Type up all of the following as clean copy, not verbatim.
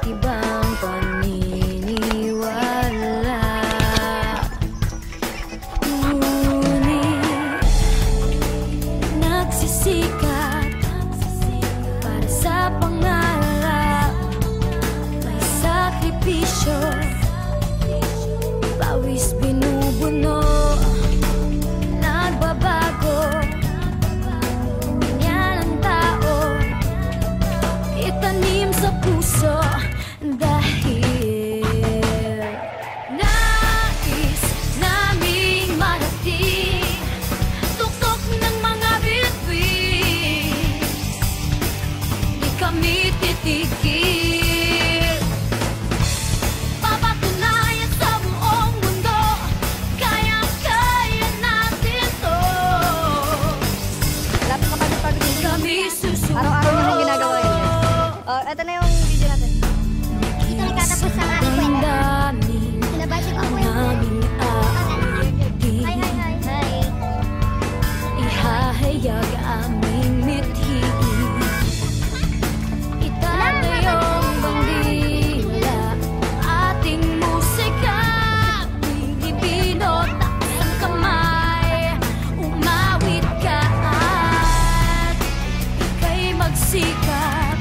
Ibang paniniwala, ngunit nagsisikap para sa pangarap. May sakripisyo, pawis binubuno, nagbabago. Ganyan ang tao, itanim sa puso. Dahil nais naming marating tuktok ng mga bituin, di kami titigil. Papatunayan sa buong mundo, kaya-kaya natin to. Lapit ka pa Di kami susuko. araw-araw nyo nang ginagawa yun. Ito na yung video natin. Dito nagtatapos ang aking kwento. Sinabasa ko po yung Hi. Ihahayag aming mithiin, itatayong bandila, ating musika, Pilipino, taas ang kamay, umawit ka at ika'y magsikap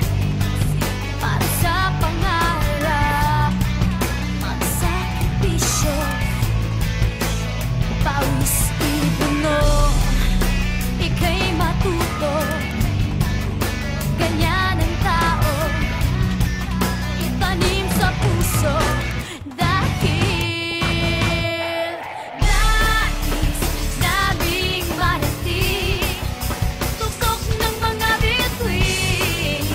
para sa pangarap. Magsakripisyo, pawis ibuno, ika'y matuto. Ganyan ang tao, itanim sa puso. Dahil nais naming marating tuktok ng mga bituin,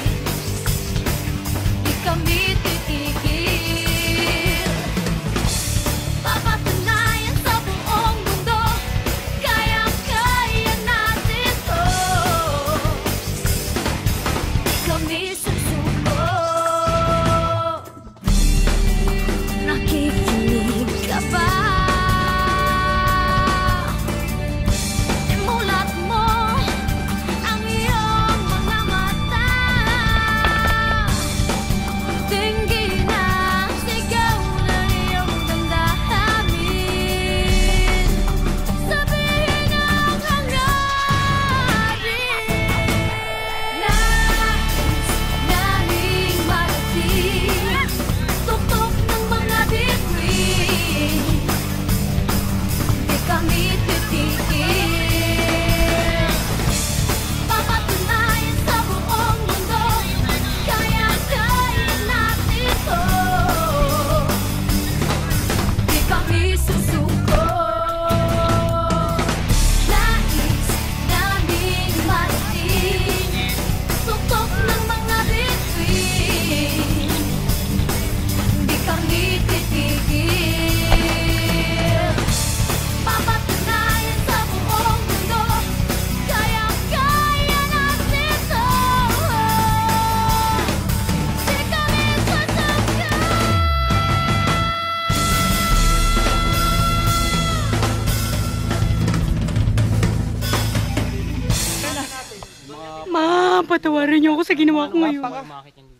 di kami titigil. Papatunayan sa buong mundo, kaya-kaya natin to. Di kami susuko. Nakikinig ka ba? Imulat mo ang iyong mga mata. Tingin ang sigaw ng iyong damdamin. Sabihin ang hangarin. Nais naming marating tuktok ng mga bituin, di kami titigil. Papatunayan sa buong mundo, kaya-kaya natin to. Di kami susuko. Nais naming marating tuktok ng mga bituin, di kami titigil. Papatunayan sa buong mundo, kaya-kaya natin to. Di kami susuko. Ma, patawarin niyo ako sa ginawa ko ngayon. Umakit yan.